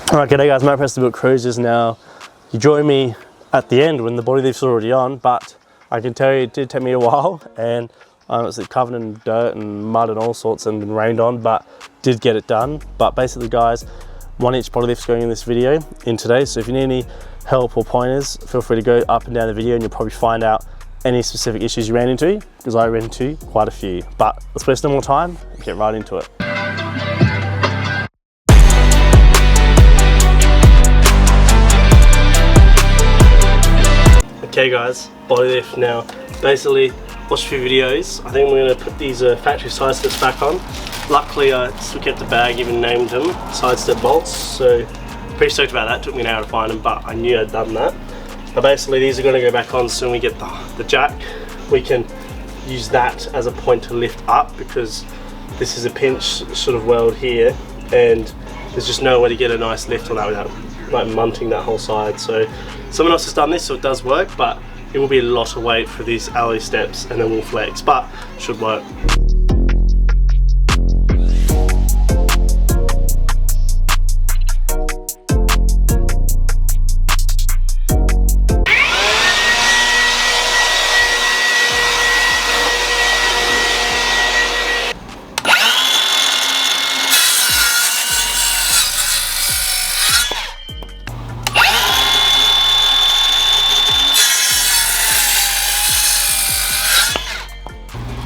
Alright, g'day guys, Matt Preston Cruisers. Now, you join me at the end when the body lift's already on, but I can tell you it did take me a while, and I was covered in dirt and mud and all sorts and been rained on, but did get it done. But basically guys, 1 inch body lift's going in this video in today, so if you need any help or pointers, feel free to go up and down the video and you'll probably find out any specific issues you ran into, because I ran into quite a few. But let's waste no more time and get right into it. Okay guys, body lift now. Basically, watched a few videos. I think we're going to put these factory side steps back on. Luckily I still kept the bag, even named them side step bolts, so pretty stoked about that. Took me an hour to find them, but I knew I'd done that. But basically these are going to go back on, so when we get the jack, we can use that as a point to lift up, because this is a pinch sort of weld here, and there's just no way to get a nice lift on that without like munting that whole side. So someone else has done this, so it does work, but it will be a lot of weight for these alley steps, and then we'll flex, but should work.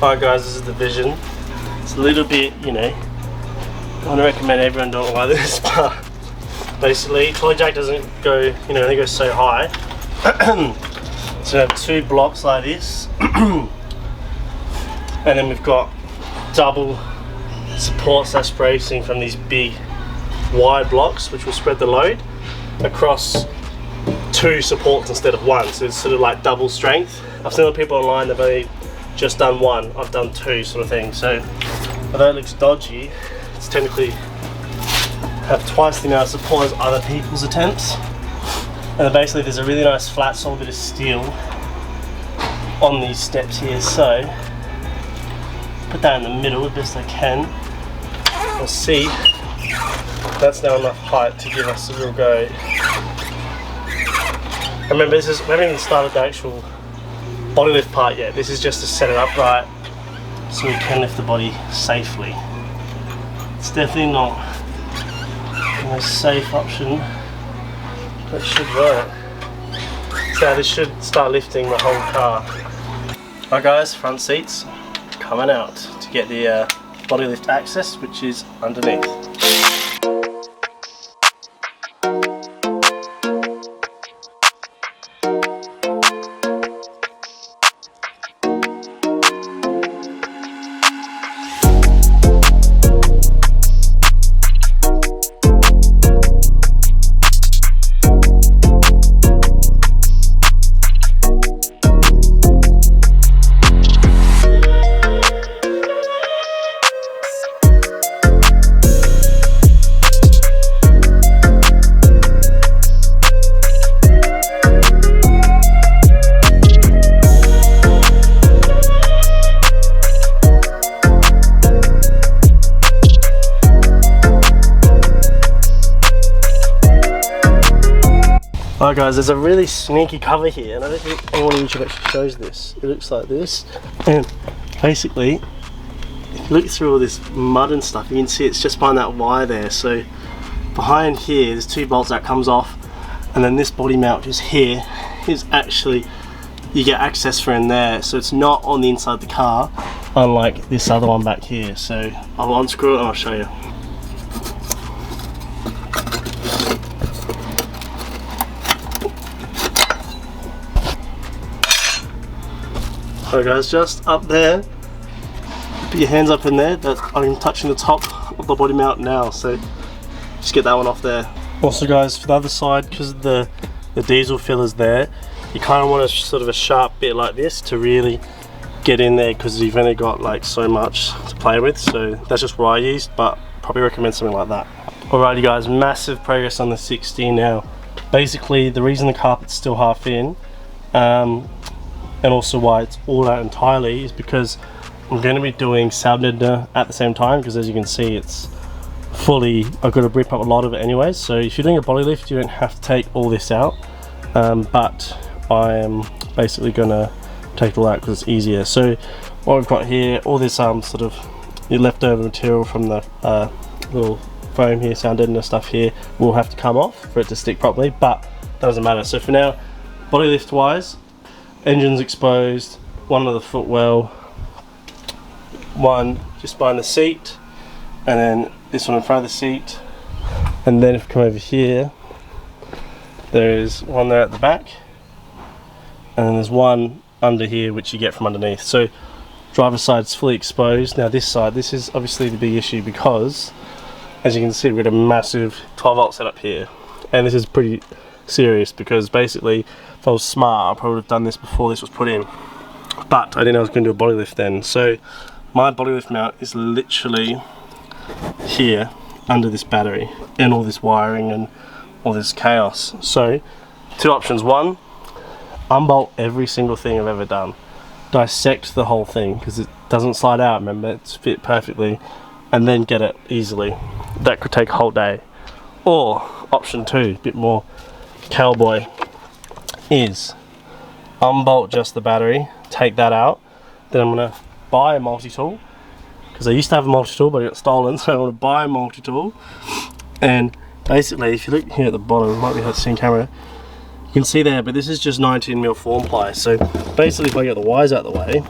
Alright guys, this is the vision. It's a little bit, you know, I want to recommend everyone do it like this, but basically trolley jack doesn't go, you know, it goes so high. So we have two blocks like this, and then we've got double support / bracing from these big wide blocks, which will spread the load across two supports instead of one, so it's sort of like double strength. I've seen other people online that have just done one, I've done two, sort of thing. So although it looks dodgy, it's technically have twice the amount of support as other people's attempts. And then basically there's a really nice flat solid bit of steel on these steps here, so put that in the middle the best I can. We'll see that's now enough height to give us a real go. Remember, we haven't even started the actual body lift part yet. This is just to set it up right so we can lift the body safely. It's definitely not the most safe option, but it should work. So this should start lifting the whole car. Alright guys, front seats coming out to get the body lift access, which is underneath. Alright guys, there's a really sneaky cover here, and I don't think anyone on YouTube actually shows this. It looks like this, and basically, if you look through all this mud and stuff, you can see it's just behind that wire there. So behind here, there's two bolts that comes off, and then this body mount just here is actually, you get access for in there, so it's not on the inside of the car, unlike this other one back here. So I'll unscrew it and I'll show you. Alright guys, just up there, put your hands up in there, that I'm touching the top of the body mount now, so just get that one off there. Also guys, for the other side, because the diesel filler's there, you kind of want a sort of a sharp bit like this to really get in there, because you've only got like so much to play with. So that's just what I used, but probably recommend something like that. Alrighty guys, massive progress on the 60 now. Basically the reason the carpet's still half in, and also why it's all out entirely, is because I'm going to be doing Sound Editor at the same time, because as you can see it's fully, I've got to rip up a lot of it anyways. So if you're doing a body lift, you don't have to take all this out, but I am basically gonna take it all out because it's easier. So what we've got here, all this sort of your leftover material from the little foam here, sound deadener stuff here, will have to come off for it to stick properly, but that doesn't matter. So for now, body lift wise, engine's exposed, one of the footwell, one just behind the seat, and then this one in front of the seat, and then if we come over here, there's one there at the back, and then there's one under here which you get from underneath. So driver's side's fully exposed. Now this side, this is obviously the big issue because as you can see we've got a massive 12 volt setup here, and this is pretty serious because basically if I was smart I probably would have done this before this was put in, but I didn't know I was going to do a body lift then. So my body lift mount is literally here under this battery and all this wiring and all this chaos. So two options: one, unbolt every single thing I've ever done, dissect the whole thing because it doesn't slide out, remember, it's fit perfectly, and then get it easily. That could take a whole day. Or option two, a bit more cowboy, is unbolt just the battery, take that out, then I'm going to buy a multi-tool because I used to have a multi-tool but it got stolen, so I want to buy a multi-tool. And basically if you look here at the bottom, it might be hard to see in camera, you can see there, but this is just 19mm form ply. So basically if I get the wires out of the way,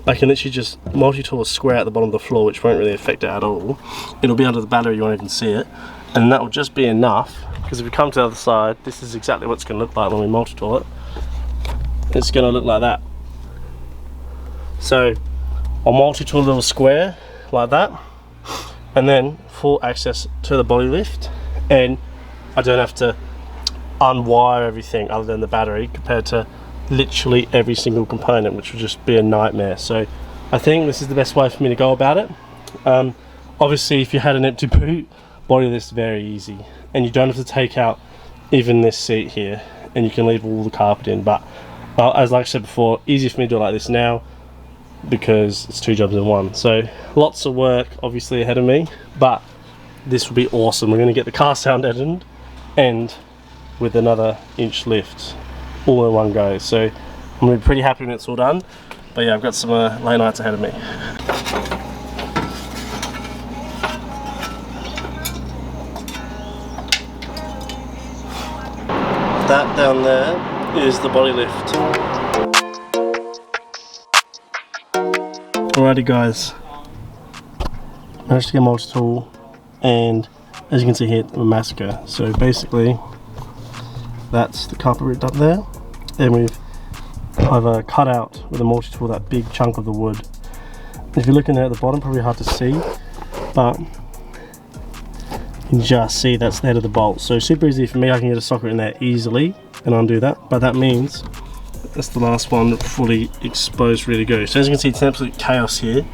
I can literally just multi-tool a square at the bottom of the floor, which won't really affect it at all. It'll be under the battery, you won't even see it, and that will just be enough, because if we come to the other side, this is exactly what it's going to look like when we multi-tool it. It's going to look like that. So I'll multi-tool a little square like that, and then full access to the body lift, and I don't have to unwire everything other than the battery compared to literally every single component, which would just be a nightmare. So I think this is the best way for me to go about it. Obviously if you had an empty boot, body lift's very easy, and you don't have to take out even this seat here, and you can leave all the carpet in. But as like I said before, easier for me to do it like this now because it's two jobs in one. So lots of work obviously ahead of me, but this will be awesome. We're going to get the car sound deadened and with another inch lift all in one go. So I'm going to be pretty happy when it's all done. But yeah, I've got some late nights ahead of me. That down there is the body lift. Alrighty guys, managed to get multi-tool, and as you can see here, a massacre. So basically that's the carpet ripped up there, and I've cut out with a multi-tool that big chunk of the wood. And if you're looking there at the bottom, probably hard to see, but you can just see that's the head of the bolt. So super easy for me, I can get a socket in there easily and undo that, but that means that's the last one fully exposed, ready to go. So as you can see, it's an absolute chaos here.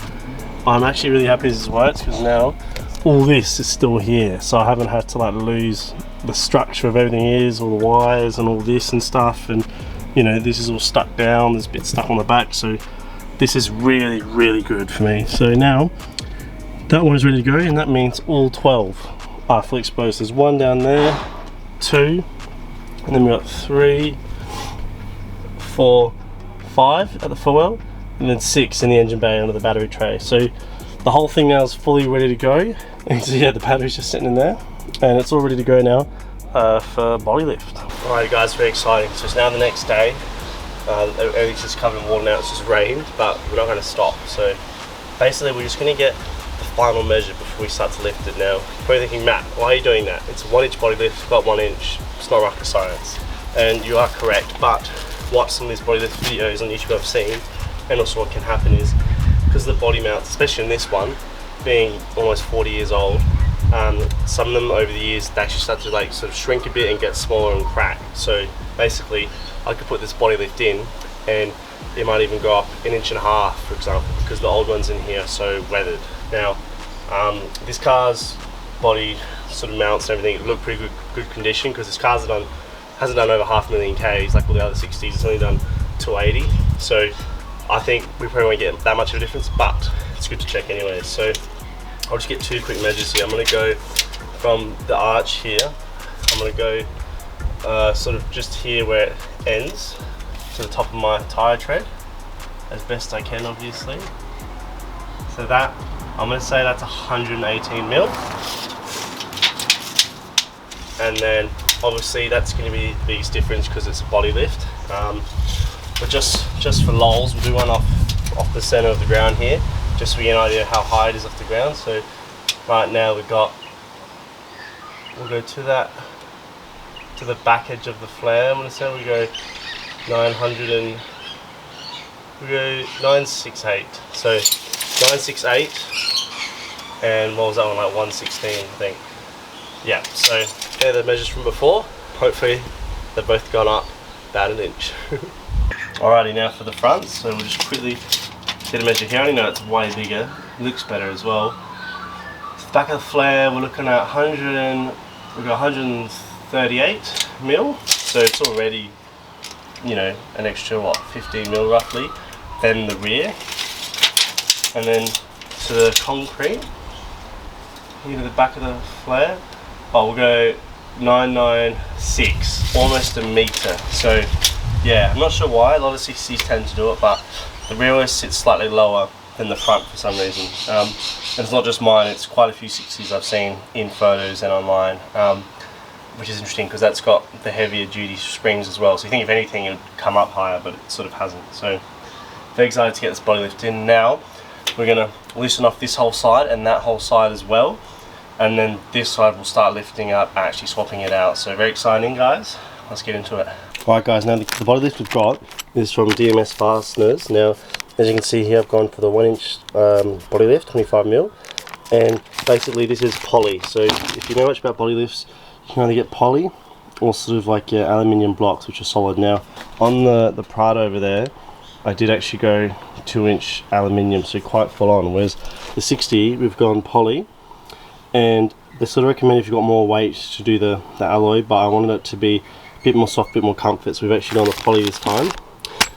I'm actually really happy this works because now all this is still here, so I haven't had to like lose the structure of everything is, all the wires and all this and stuff, and you know, this is all stuck down, there's a bit stuck on the back, so this is really, really good for me. So now that one is ready to go, and that means all 12 are fully exposed. There's one down there, 2, and then we've got 3, 4, 5 at the footwell, and then 6 in the engine bay under the battery tray. So the whole thing now is fully ready to go, and so yeah, the battery's just sitting in there, and it's all ready to go now for body lift. Alright guys, very exciting. So it's now the next day. Everything's just covered in water now, it's just rained, but we're not going to stop. So basically we're just going to get the final measure before we start to lift it now. You're probably thinking, Matt, why are you doing that? It's a 1 inch body lift, it's got 1 inch, it's not rocket science. And you are correct, but watch some of these body lift videos on YouTube I've seen, and also what can happen is, because the body mounts, especially in this one, being almost 40 years old, some of them over the years they actually start to like sort of shrink a bit and get smaller and crack. So basically I could put this body lift in and it might even go up 1.5 inches, for example, because the old ones in here are so weathered. Now this car's body sort of mounts and everything look pretty good condition, because this car's hasn't done over 500,000 Ks like all the other 60s. It's only done 280, so I think we probably won't get that much of a difference, but it's good to check anyway. So I'll just get 2 quick measures here. I'm going to go from the arch here. I'm going to go sort of just here where it ends to the top of my tyre tread as best I can, obviously. So that, I'm going to say that's 118 mil. And then obviously that's going to be the biggest difference because it's a body lift. But just for lols, we'll do one off the center of the ground here, just so we get an idea of how high it is off the ground. So right now we'll go to the back edge of the flare. I'm going to say we go 968. So 968, and what was that one, like 116, I think. Yeah, so they're the measures from before. Hopefully they've both gone up about an inch. Alrighty, now for the front, so we'll just quickly get a measure here. I only know it's way bigger, it looks better as well. So the back of the flare, we're looking at 138 mil, so it's already, you know, an extra, what, 15 mil roughly. Then the rear, and then to the concrete, here to the back of the flare, we'll go 996, almost a meter. So yeah, I'm not sure why, a lot of 60s tend to do it, but the rear always sits slightly lower than the front for some reason. And it's not just mine, it's quite a few 60s I've seen in photos and online, which is interesting because that's got the heavier duty springs as well. So you think if anything it would come up higher, but it sort of hasn't. So very excited to get this body lift in. Now we're going to loosen off this whole side and that whole side as well. And then this side will start lifting up, actually swapping it out. So very exciting, guys. Let's get into it. Alright guys, now the body lift we've got is from DMS Fasteners. Now, as you can see here, I've gone for the 1-inch body lift, 25 mil. And basically this is poly. So if you know much about body lifts, you can either get poly or sort of like aluminium blocks, which are solid. Now, on the Prado over there, I did actually go 2-inch aluminium, so quite full on. Whereas the 60, we've gone poly. And they sort of recommend if you've got more weight to do the alloy, but I wanted it to be a bit more soft, a bit more comfort, so we've actually gone the poly this time.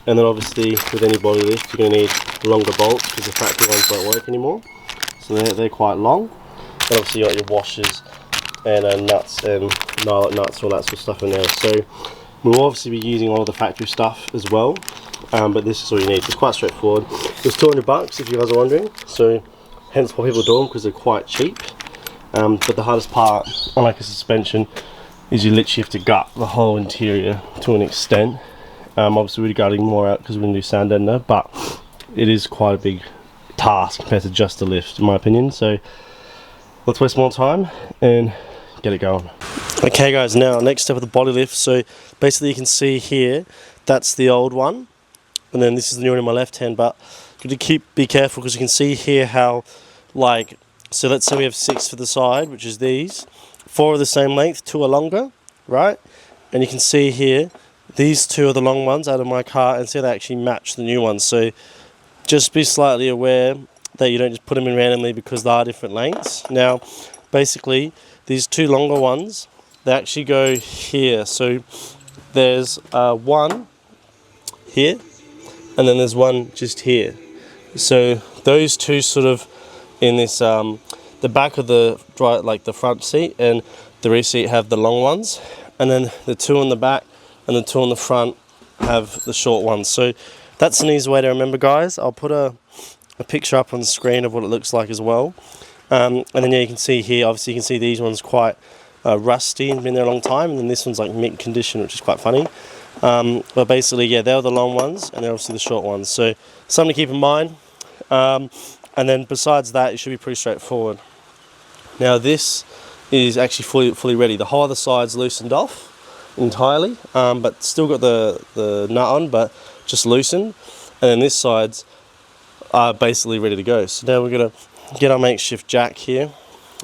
And then obviously with any body lift you're going to need longer bolts because the factory ones don't work anymore, so they're quite long. And obviously you got your washers and nuts and nylon nuts, all that sort of stuff in there. So we'll obviously be using all of the factory stuff as well, but this is all you need. It's quite straightforward. It was $200 if you guys are wondering, so hence why people do them, because they're quite cheap. But the hardest part, unlike a suspension, is you literally have to gut the whole interior to an extent. Obviously we're gutting more out because we're going to do sand ender, but it is quite a big task compared to just the lift, in my opinion. So let's waste more time and get it going. Okay guys, now next step of the body lift. So basically you can see here, that's the old one, and then this is the new one in my left hand, but you have to be careful because you can see here how, like, so let's say we have 6 for the side, which is these. 4 are the same length, 2 are longer, right? And you can see here, these 2 are the long ones out of my car, and see they actually match the new ones. So just be slightly aware that you don't just put them in randomly because they are different lengths. Now, basically, these 2 longer ones, they actually go here. So there's one here, and then there's one just here. So those 2 sort of in this the back of the front seat and the rear seat have the long ones, and then the 2 on the back and the 2 on the front have the short ones. So that's an easy way to remember, guys. I'll put a picture up on the screen of what it looks like as well, and then yeah, you can see here, obviously you can see these ones quite rusty and been there a long time, and then this one's like mint condition, which is quite funny. But basically, yeah, they're the long ones and they're obviously the short ones, so something to keep in mind. And then besides that, it should be pretty straightforward. Now this is actually fully ready. The whole other side's loosened off entirely, but still got the nut on, but just loosened. And then this side's basically ready to go. So now we're gonna get our makeshift jack here,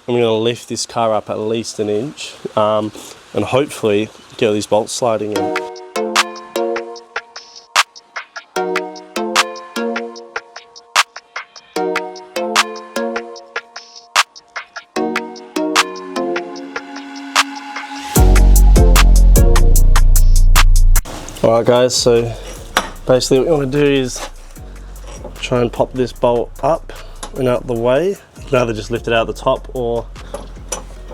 and we're gonna lift this car up at least an inch, and hopefully get all these bolts sliding in. Alright guys, so basically what we want to do is try and pop this bolt up and out the way. You can either just lift it out the top or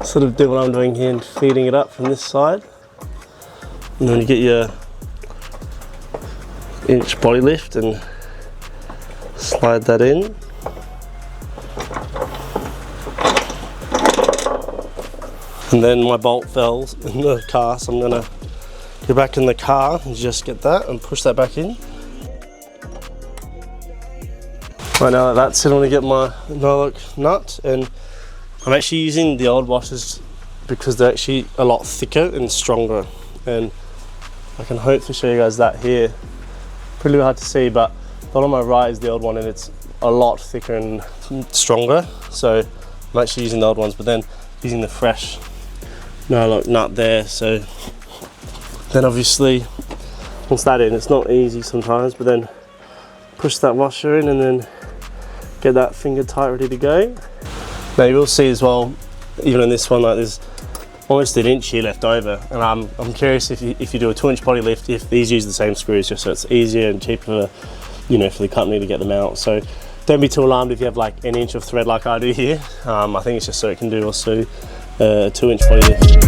sort of do what I'm doing here and feeding it up from this side. And then you get your inch body lift and slide that in. And then my bolt fell in the car, so I'm gonna go back in the car and just get that and push that back in. Right now that's it, I'm gonna get my nylock nut, and I'm actually using the old washers because they're actually a lot thicker and stronger, and I can hopefully show you guys that here. Pretty hard to see, but the one on my right is the old one and it's a lot thicker and stronger, so I'm actually using the old ones, but then using the fresh nylock nut there. So then obviously once that in, it's not easy sometimes, but then push that washer in and then get that finger tight ready to go. Now you will see as well, even in this one, like there's almost an inch here left over, and I'm curious if you do a 2-inch body lift, if these use the same screws, just so it's easier and cheaper, you know, for the company to get them out. So don't be too alarmed if you have like an inch of thread like I do here. I think it's just so it can do also a 2-inch body lift.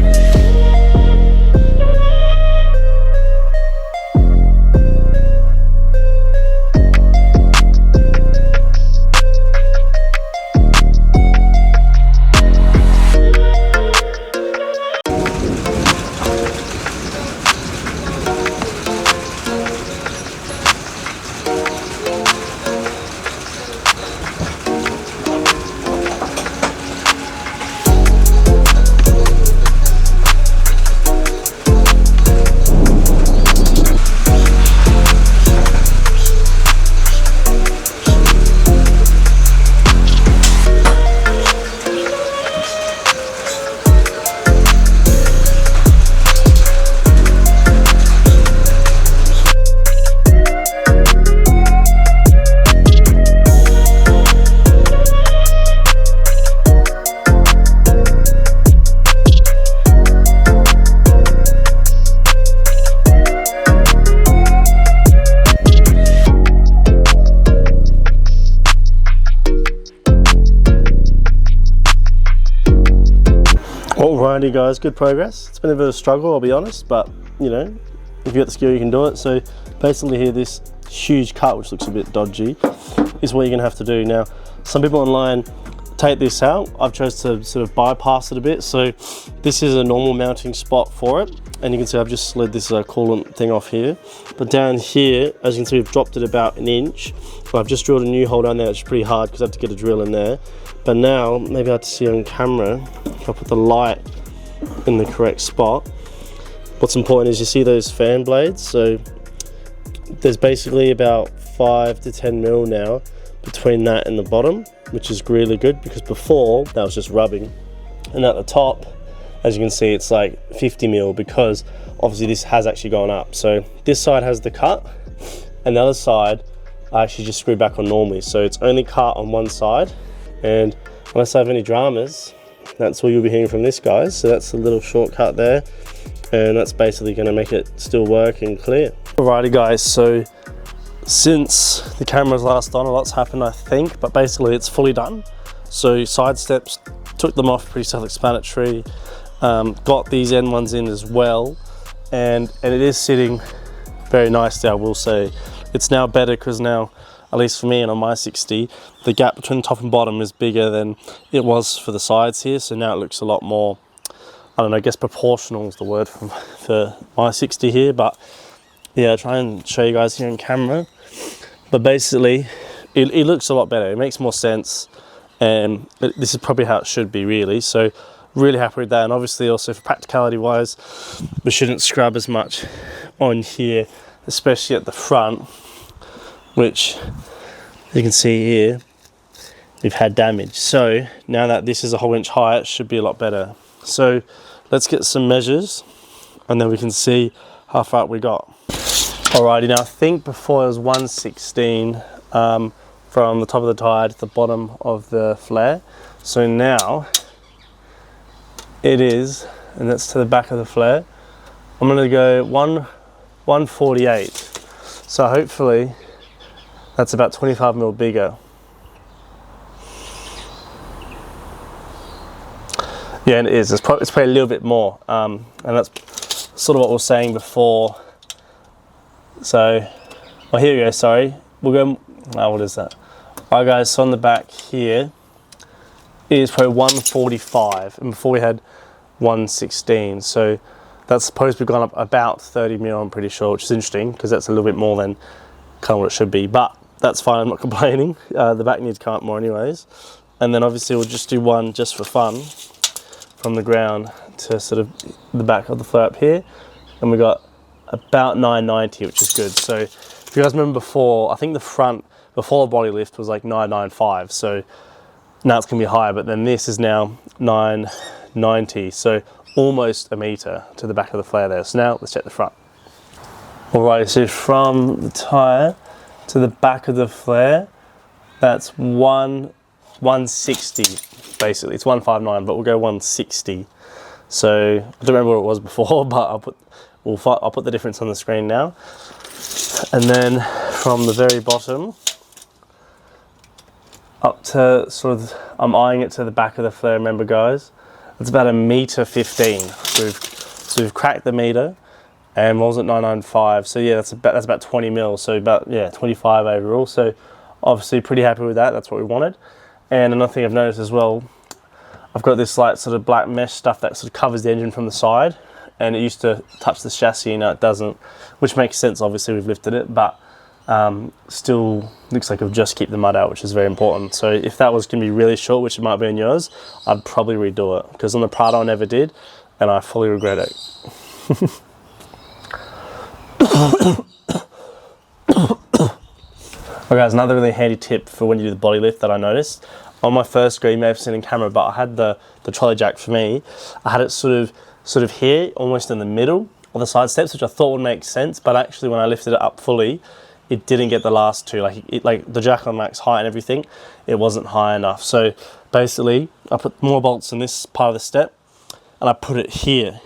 Alrighty guys, good progress. It's been a bit of a struggle, I'll be honest, but you know, if you got the skill you can do it. So basically here, this huge cut, which looks a bit dodgy, is what you're gonna have to do. Now, some people online take this out. I've chosen to sort of bypass it a bit. So this is a normal mounting spot for it. And you can see I've just slid this coolant thing off here. But down here, as you can see, we've dropped it about an inch. I've just drilled a new hole down there, which is pretty hard because I have to get a drill in there. But now, maybe I have to see on camera, if I put the light in the correct spot. What's important is you see those fan blades. So there's basically about 5 to 10 mil now between that and the bottom, which is really good because before that was just rubbing. And at the top, as you can see, it's like 50 mil because obviously this has actually gone up. So this side has the cut and the other side I actually just screw back on normally. So it's only cut on one side, and unless I have any dramas, that's all you'll be hearing from this, guys. So that's a little shortcut there, and that's basically going to make it still work and clear. Alrighty guys, so since the camera's last on, a lot's happened I think, but basically it's fully done. So side steps, took them off, pretty self-explanatory. Got these end ones in as well, and it is sitting very nicely, I will say. It's now better because now, at least for me and on my 60, the gap between the top and bottom is bigger than it was for the sides here. So now it looks a lot more, I don't know, I guess proportional is the word for my 60 here. But yeah, I'll try and show you guys here on camera. But basically, it looks a lot better. It makes more sense. And this is probably how it should be really. So really happy with that. And obviously also for practicality wise, we shouldn't scrub as much on here, especially at the front, which you can see here, we've had damage. So now that this is a whole inch higher, it should be a lot better. So let's get some measures and then we can see how far we got. Alrighty, now I think before it was 116 from the top of the tire to the bottom of the flare. So now it is, and that's to the back of the flare, I'm gonna go 148. So hopefully that's about 25 mil bigger. Yeah, and it is. It's probably a little bit more, and that's sort of what we were saying before. So, well, here we go. Sorry, we'll go. Oh, what is that? Alright, guys. So on the back here is probably 145, and before we had 116. So that's supposed to be gone up about 30 mil. I'm pretty sure, which is interesting because that's a little bit more than kind of what it should be. But that's fine. I'm not complaining. The back needs to come up more, anyways. And then obviously we'll just do one just for fun, from the ground to sort of the back of the flare up here, and we got about 990, which is good. So if you guys remember before, I think the front before the body lift was like 995, so now it's gonna be higher, but then this is now 990, so almost a meter to the back of the flare there. So now let's check the front. Alrighty, so from the tire to the back of the flare, that's 160 basically. It's 159, but we'll go 160. So I don't remember what it was before, but I'll put the difference on the screen now. And then from the very bottom up to sort of, I'm eyeing it to the back of the flare, remember guys, it's about 1.15 meters. So we've cracked the meter, and what was it, 995? So yeah, that's about 20 mils. So about, yeah, 25 overall. So obviously pretty happy with that. That's what we wanted. And another thing I've noticed as well, I've got this like sort of black mesh stuff that sort of covers the engine from the side, and it used to touch the chassis, and now it doesn't, which makes sense. Obviously we've lifted it, but still looks like it'll just keep the mud out, which is very important. So if that was going to be really short, which it might be in yours, I'd probably redo it, because on the Prado I never did, and I fully regret it. Okay guys, another really handy tip for when you do the body lift that I noticed. On my first go, you may have seen in camera, but I had the trolley jack for me. I had it sort of here, almost in the middle of the side steps, which I thought would make sense, but actually when I lifted it up fully, it didn't get the last two. Like the jack on max height and everything, it wasn't high enough. So basically, I put more bolts in this part of the step, and I put it here,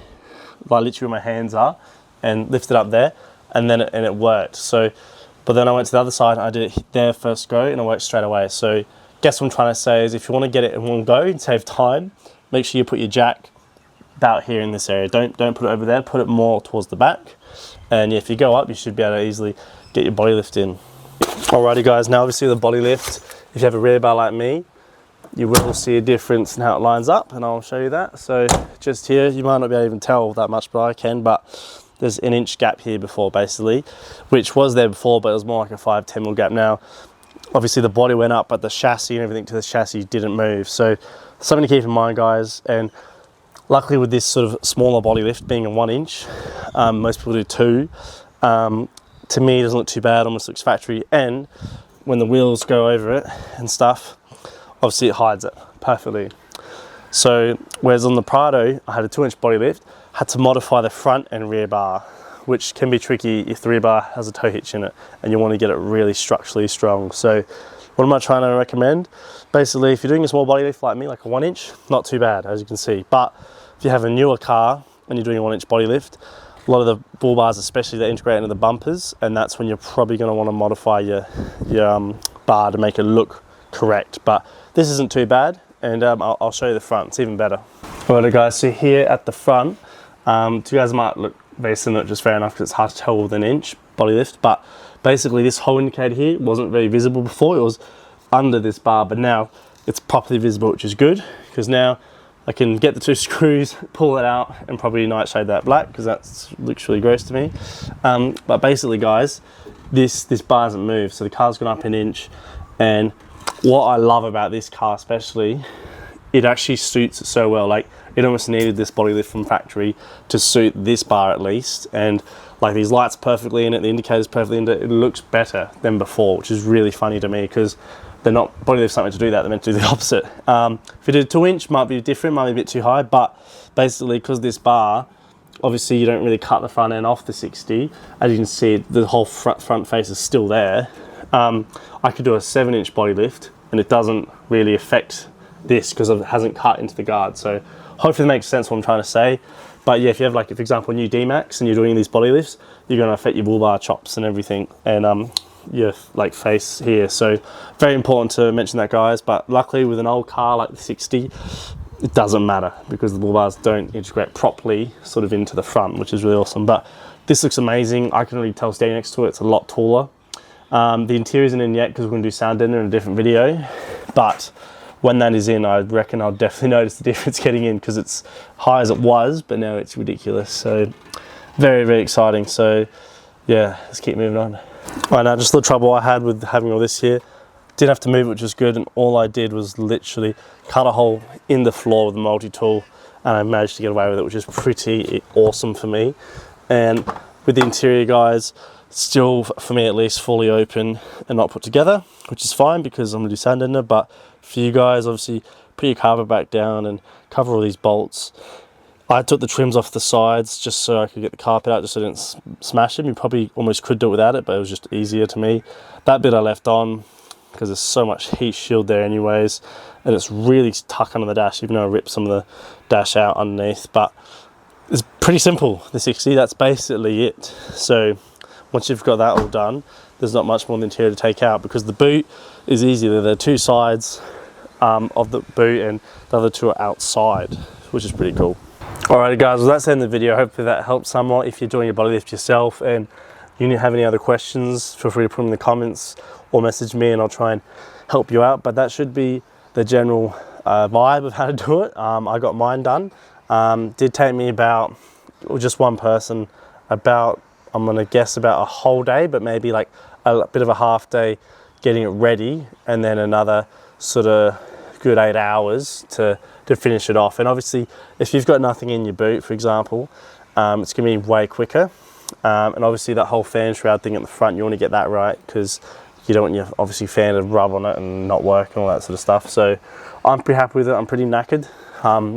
like literally where my hands are, and lifted up there, and then it worked. So, but then I went to the other side, I did it there first go, and it worked straight away. So guess what I'm trying to say is, if you want to get it in one go and save time, make sure you put your jack about here in this area. Don't put it over there, put it more towards the back. And yeah, if you go up, you should be able to easily get your body lift in. Alrighty guys, now obviously the body lift, if you have a rear bar like me, you will see a difference in how it lines up, and I'll show you that. So just here, you might not be able to even tell that much, but I can, but there's an inch gap here before basically, which was there before, but it was more like a 5-10 mil gap. Now obviously the body went up, but the chassis and everything to the chassis didn't move. So something to keep in mind guys. And luckily with this sort of smaller body lift being a 1 inch, most people do 2. To me it doesn't look too bad, almost looks factory. And when the wheels go over it and stuff, obviously it hides it perfectly. So whereas on the Prado I had a 2 inch body lift, had to modify the front and rear bar, which can be tricky if the rear bar has a tow hitch in it and you want to get it really structurally strong. So what am I trying to recommend? Basically, if you're doing a small body lift like me, like a 1 inch, not too bad, as you can see. But if you have a newer car and you're doing a 1 inch body lift, a lot of the bull bars especially, they integrate into the bumpers, and that's when you're probably going to want to modify your bar to make it look correct. But this isn't too bad, and I'll show you the front, it's even better. Alright guys, so here at the front, you guys might look very similar, just fair enough, because it's hard to tell with an inch body lift, but basically this hole indicator here wasn't very visible before. It was under this bar, but now it's properly visible, which is good, because now I can get the 2 screws, pull it out, and probably nightshade that black, because that looks really gross to me. But basically guys, this bar hasn't moved, so the car's gone up an inch. And what I love about this car especially, it actually suits it so well. Like, it almost needed this body lift from factory to suit this bar at least. And like, these lights perfectly in it, the indicators perfectly in it, it looks better than before, which is really funny to me, because they're not, body lifts aren't meant to do that, they're meant to do the opposite. If you did a 2 inch, might be different, might be a bit too high, but basically because this bar, obviously you don't really cut the front end off the 60, as you can see the whole front face is still there. I could do a 7 inch body lift and it doesn't really affect this because it hasn't cut into the guard. So hopefully it makes sense what I'm trying to say. But yeah, if you have, like, for example, a new D-Max and you're doing these body lifts, you're going to affect your bull bar chops and everything, and your like face here. So very important to mention that guys. But luckily with an old car like the 60, it doesn't matter because the bull bars don't integrate properly sort of into the front, which is really awesome. But this looks amazing. I can really tell standing next to it, it's a lot taller. The interior isn't in yet because we're going to do sound deadener in a different video, but when that is in, I reckon I'll definitely notice the difference getting in, because it's high as it was, but now it's ridiculous. So very, very exciting. So yeah, let's keep moving on. Right, now just the trouble I had with having all this here, didn't have to move it, which was good, and all I did was literally cut a hole in the floor with the multi-tool, and I managed to get away with it, which is pretty awesome for me. And with the interior, guys, still, for me at least, fully open and not put together, which is fine because I'm going to do sand deadener. But for you guys, obviously, put your carpet back down and cover all these bolts. I took the trims off the sides just so I could get the carpet out, just so I didn't smash them. You probably almost could do it without it, but it was just easier to me. That bit I left on because there's so much heat shield there anyways, and it's really tuck under the dash, even though I ripped some of the dash out underneath. But it's pretty simple, the 60, that's basically it. So once you've got that all done, there's not much more in the interior to take out, because the boot is easy. There are two sides of the boot, and the other two are outside, which is pretty cool. Alrighty guys, well that's the end of the video. Hopefully that helps somewhat. If you're doing a body lift yourself and you have any other questions, feel free to put them in the comments or message me and I'll try and help you out. But that should be the general vibe of how to do it. I got mine done. Did take me about, or just one person, about, I'm gonna guess about a whole day, but maybe like a bit of a half day getting it ready, and then another sort of good 8 hours to finish it off. And obviously, if you've got nothing in your boot, for example, it's gonna be way quicker. And obviously that whole fan shroud thing at the front, you wanna get that right, because you don't want your obviously fan to rub on it and not work and all that sort of stuff. So I'm pretty happy with it. I'm pretty knackered,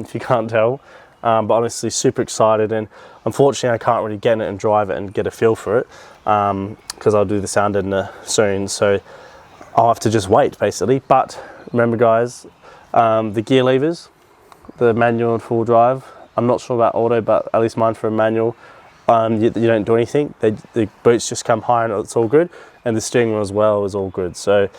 if you can't tell. But honestly, super excited, and unfortunately I can't really get in it and drive it and get a feel for it, because I'll do the sound deadener soon, so I'll have to just wait basically. But remember guys, the gear levers, the manual and full drive, I'm not sure about auto, but at least mine for a manual, you don't do anything. The boots just come higher and it's all good, and the steering wheel as well is all good. So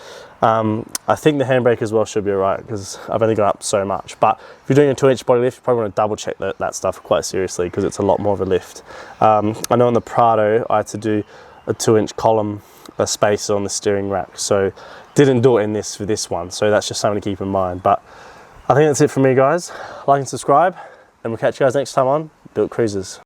I think the handbrake as well should be alright, because I've only gone up so much. But if you're doing a 2-inch body lift, you probably want to double check that stuff quite seriously, because it's a lot more of a lift. I know on the Prado I had to do a 2-inch column spacer on the steering rack, so didn't do it in this for this one, so that's just something to keep in mind. But I think that's it from me guys. Like and subscribe, and we'll catch you guys next time on Built Cruisers.